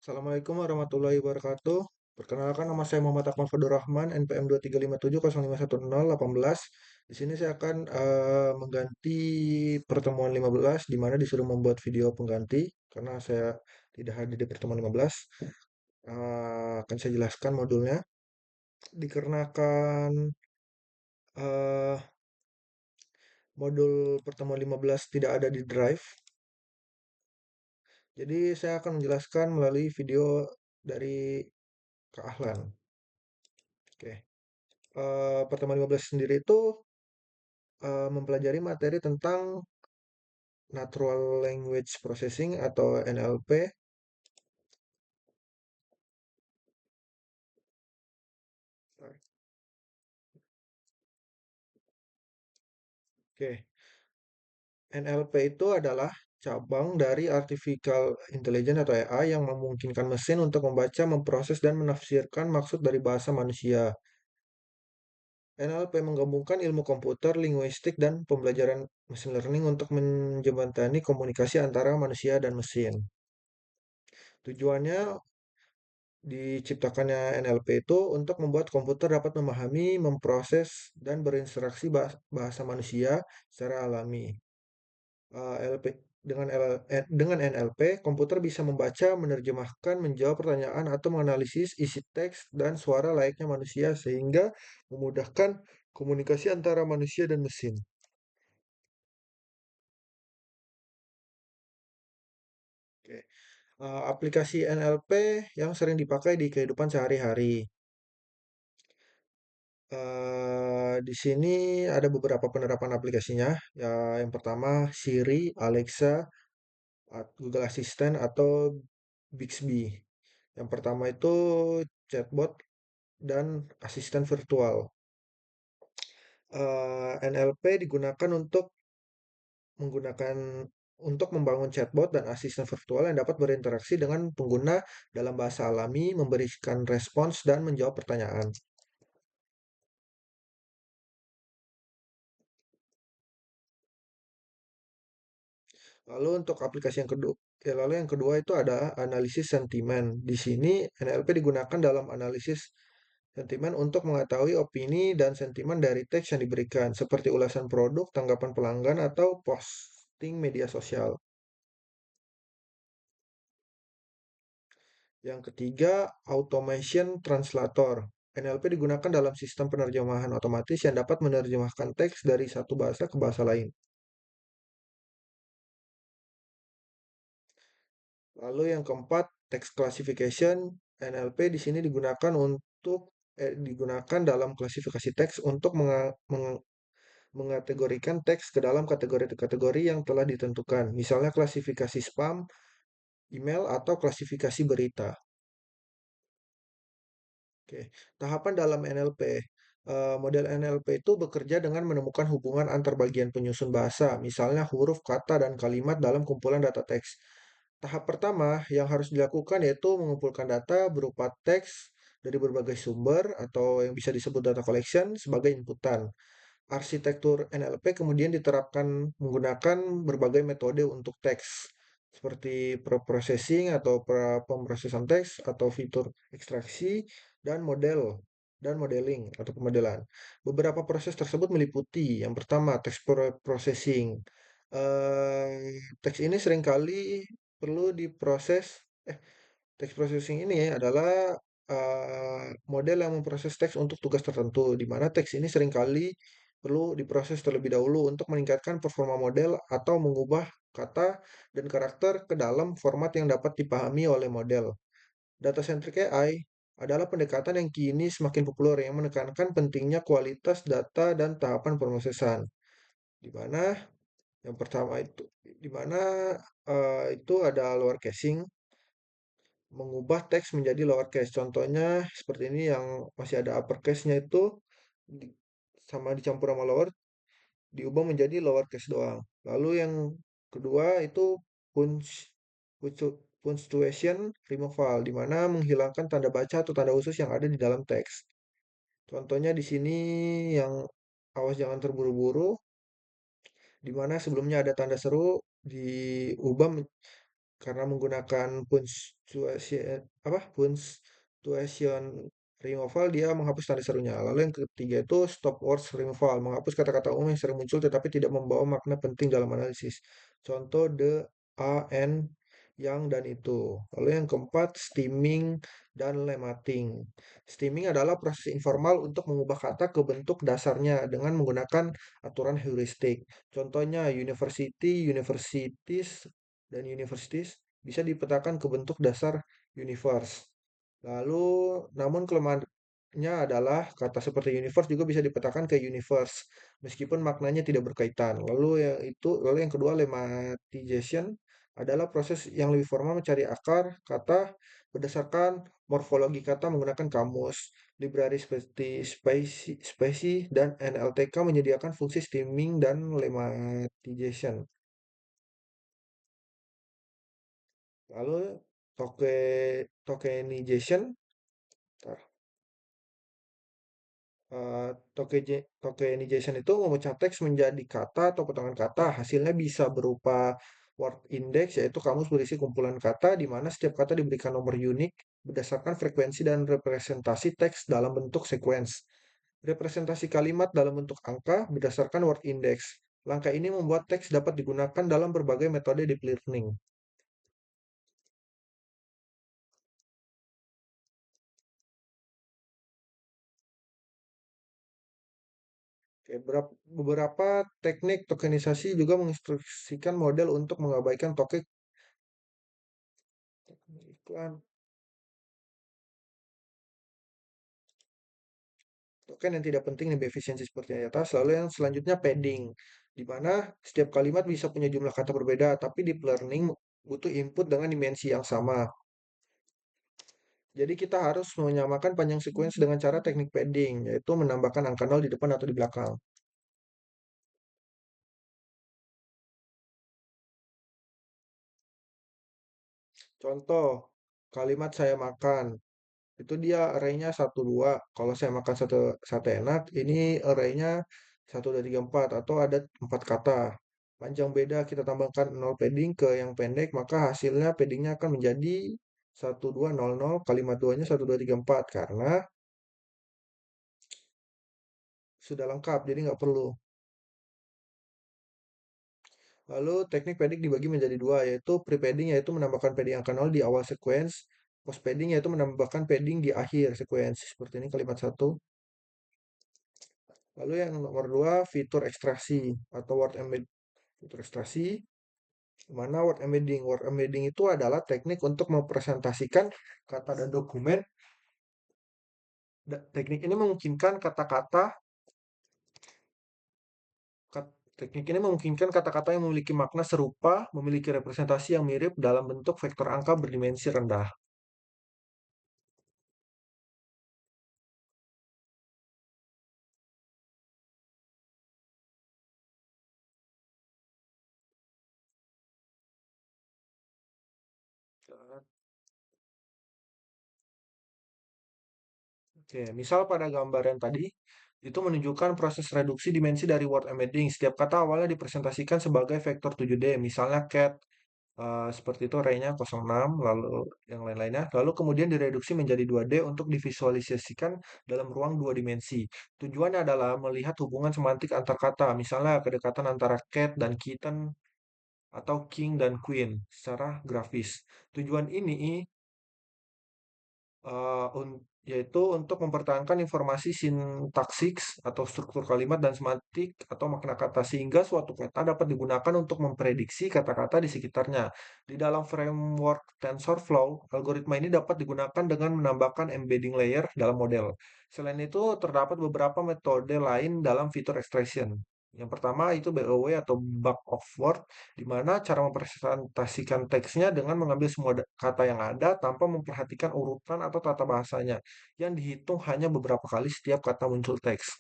Assalamualaikum warahmatullahi wabarakatuh. Perkenalkan nama saya Muhammad Akmal Fadur Rahman, NPM 2357051018. Di sini saya akan mengganti pertemuan 15 di mana disuruh membuat video pengganti karena saya tidak hadir di pertemuan 15. Akan saya jelaskan modulnya. Dikarenakan eh, modul pertemuan 15 tidak ada di Drive, jadi saya akan menjelaskan melalui video dari Kak Ahlan. Oke. Pertemuan 15 sendiri itu mempelajari materi tentang Natural Language Processing atau NLP. Oke, NLP itu adalah cabang dari Artificial Intelligence atau AI yang memungkinkan mesin untuk membaca, memproses, dan menafsirkan maksud dari bahasa manusia. NLP menggabungkan ilmu komputer, linguistik, dan pembelajaran machine learning untuk menjembatani komunikasi antara manusia dan mesin. Tujuannya diciptakannya NLP itu untuk membuat komputer dapat memahami, memproses, dan berinteraksi bahasa manusia secara alami. LP dengan NLP, komputer bisa membaca, menerjemahkan, menjawab pertanyaan, atau menganalisis isi teks dan suara layaknya manusia sehingga memudahkan komunikasi antara manusia dan mesin. Oke. Aplikasi NLP yang sering dipakai di kehidupan sehari-hari. Di sini ada beberapa penerapan aplikasinya. Ya, yang pertama Siri, Alexa, Google Assistant atau Bixby. Yang pertama itu chatbot dan asisten virtual. NLP digunakan menggunakan untuk membangun chatbot dan asisten virtual yang dapat berinteraksi dengan pengguna dalam bahasa alami, memberikan respons dan menjawab pertanyaan. Lalu untuk aplikasi yang kedua, lalu yang kedua itu ada analisis sentimen. Di sini NLP digunakan dalam analisis sentimen untuk mengetahui opini dan sentimen dari teks yang diberikan, seperti ulasan produk, tanggapan pelanggan, atau posting media sosial. Yang ketiga, automation translator. NLP digunakan dalam sistem penerjemahan otomatis yang dapat menerjemahkan teks dari satu bahasa ke bahasa lain. Lalu yang keempat, text classification. NLP di sini digunakan dalam klasifikasi teks untuk mengategorikan teks ke dalam kategori-kategori yang telah ditentukan. Misalnya klasifikasi spam, email, atau klasifikasi berita. Oke, tahapan dalam NLP. Model NLP itu bekerja dengan menemukan hubungan antar bagian penyusun bahasa, misalnya huruf, kata, dan kalimat dalam kumpulan data teks. Tahap pertama yang harus dilakukan yaitu mengumpulkan data berupa teks dari berbagai sumber atau yang bisa disebut data collection sebagai inputan. Arsitektur NLP kemudian diterapkan menggunakan berbagai metode untuk teks, seperti processing atau pemrosesan teks atau fitur ekstraksi dan modeling atau pemodelan. Beberapa proses tersebut meliputi yang pertama teks processing. Teks ini seringkali perlu diproses. Teks processing ini adalah model yang memproses teks untuk tugas tertentu, di mana teks ini seringkali perlu diproses terlebih dahulu untuk meningkatkan performa model atau mengubah kata dan karakter ke dalam format yang dapat dipahami oleh model. Data-centric AI adalah pendekatan yang kini semakin populer yang menekankan pentingnya kualitas data dan tahapan pemrosesan. Di mana yang pertama itu, di mana itu ada lower casing, mengubah teks menjadi lowercase. Contohnya seperti ini yang masih ada uppercase-nya itu di- sama dicampur sama lower diubah menjadi lowercase doang. Lalu yang kedua itu punctuation removal di mana menghilangkan tanda baca atau tanda khusus yang ada di dalam teks. Contohnya di sini yang awas jangan terburu-buru di mana sebelumnya ada tanda seru diubah karena menggunakan punctuation apa punctuation removal dia menghapus tanda serunya. Lalu yang ketiga itu stop words removal, menghapus kata-kata umum yang sering muncul tetapi tidak membawa makna penting dalam analisis. Contoh the, a, and, yang, dan itu. Lalu yang keempat stemming dan lemmating. Stemming adalah proses informal untuk mengubah kata ke bentuk dasarnya dengan menggunakan aturan heuristik. Contohnya university, universities, dan universities bisa dipetakan ke bentuk dasar universe. Lalu, namun kelemahannya adalah kata seperti universe juga bisa dipetakan ke universe, meskipun maknanya tidak berkaitan. Lalu yang kedua lemmatization adalah proses yang lebih formal mencari akar kata berdasarkan morfologi kata menggunakan kamus. Library seperti dan NLTK menyediakan fungsi stemming dan lemmatization. Lalu tokenization, bentar. Tokenization itu memecah teks menjadi kata atau potongan kata. Hasilnya bisa berupa word index, yaitu kamus berisi kumpulan kata, di mana setiap kata diberikan nomor unik berdasarkan frekuensi dan representasi teks dalam bentuk sequence. Representasi kalimat dalam bentuk angka berdasarkan word index. Langkah ini membuat teks dapat digunakan dalam berbagai metode deep learning. Oke, beberapa teknik tokenisasi juga menginstruksikan model untuk mengabaikan iklan token yang tidak penting lebih efisiensi seperti yang di atas. Lalu yang selanjutnya padding, di mana setiap kalimat bisa punya jumlah kata berbeda, tapi deep learning butuh input dengan dimensi yang sama. Jadi kita harus menyamakan panjang sequence dengan cara teknik padding, yaitu menambahkan angka nol di depan atau di belakang. Contoh, kalimat saya makan. Itu dia arraynya 1, 2. Kalau saya makan sate enak, ini arraynya 1, 2, 3, 4. Atau ada 4 kata. Panjang beda kita tambahkan 0 padding ke yang pendek, maka hasilnya paddingnya akan menjadi 1, 2, 0, 0. Kalimat 2-nya 1, 2, 3, 4. Karena sudah lengkap, jadi nggak perlu. Lalu teknik padding dibagi menjadi dua, yaitu pre-padding yaitu menambahkan padding angka 0 di awal sequence. Post padding yaitu menambahkan padding di akhir sequence. Seperti ini kalimat satu. Lalu yang nomor dua, fitur ekstraksi atau word embed. Fitur ekstraksi, mana word embedding. Word embedding itu adalah teknik untuk mempresentasikan kata dan dokumen. Teknik ini memungkinkan teknik ini memungkinkan kata-kata yang memiliki makna serupa, memiliki representasi yang mirip dalam bentuk vektor angka berdimensi rendah. Oke, misal pada gambaran tadi, itu menunjukkan proses reduksi dimensi dari word embedding. Setiap kata awalnya dipresentasikan sebagai vektor 7D, misalnya cat, seperti itu arraynya 06, lalu yang lain-lainnya. Lalu kemudian direduksi menjadi 2D untuk divisualisasikan dalam ruang dua dimensi. Tujuannya adalah melihat hubungan semantik antar kata, misalnya kedekatan antara cat dan kitten atau king dan queen secara grafis. Tujuan ini yaitu untuk mempertahankan informasi sintaksis atau struktur kalimat dan semantik atau makna kata sehingga suatu kata dapat digunakan untuk memprediksi kata-kata di sekitarnya. Di dalam framework TensorFlow, algoritma ini dapat digunakan dengan menambahkan embedding layer dalam model. Selain itu, terdapat beberapa metode lain dalam fitur extraction. Yang pertama itu BOW atau Bug of Word, di mana cara mempresentasikan teksnya dengan mengambil semua kata yang ada tanpa memperhatikan urutan atau tata bahasanya, yang dihitung hanya beberapa kali setiap kata muncul teks.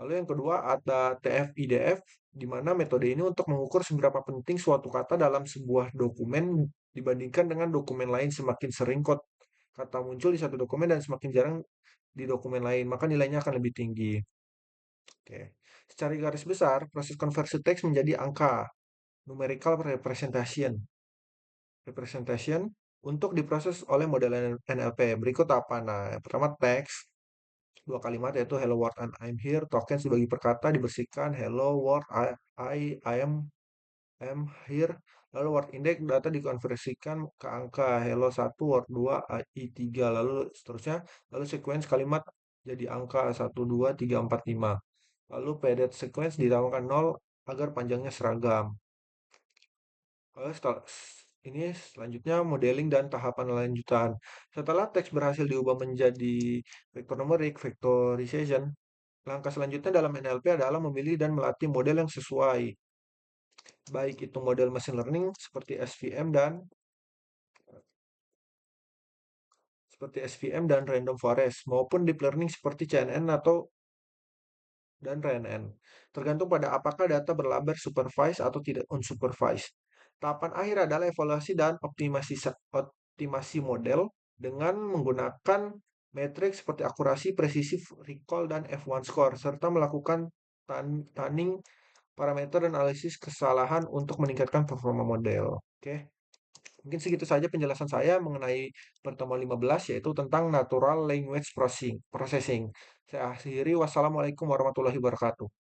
Lalu yang kedua ada TF-IDF, di mana metode ini untuk mengukur seberapa penting suatu kata dalam sebuah dokumen dibandingkan dengan dokumen lain. Semakin sering kata muncul di satu dokumen dan semakin jarang di dokumen lain, maka nilainya akan lebih tinggi. Oke. Secara garis besar, proses konversi teks menjadi angka, numerical representation. representation untuk diproses oleh model NLP. Berikut apa? Nah, yang pertama teks, dua kalimat yaitu hello world and I'm here. Tokens dibagi per kata, dibersihkan. Hello world, I am here. Lalu word index data dikonversikan ke angka hello 1, word 2, AI 3, lalu seterusnya. Lalu sequence kalimat jadi angka 1, 2, 3, 4, 5. Lalu padded sequence ditambahkan 0 agar panjangnya seragam. Lalu ini selanjutnya modeling dan tahapan lanjutan. Setelah teks berhasil diubah menjadi vektor numerik, vectorization, langkah selanjutnya dalam NLP adalah memilih dan melatih model yang sesuai. Baik itu model machine learning seperti SVM dan random forest maupun deep learning seperti CNN atau dan RNN. Tergantung pada apakah data berlabel supervised atau tidak unsupervised. Tahapan akhir adalah evaluasi dan optimasi model dengan menggunakan metrik seperti akurasi, presisi, recall, dan F1 score, serta melakukan tuning parameter dan analisis kesalahan untuk meningkatkan performa model. Oke, mungkin segitu saja penjelasan saya mengenai pertemuan 15, yaitu tentang Natural Language Processing. Saya akhiri, wassalamualaikum warahmatullahi wabarakatuh.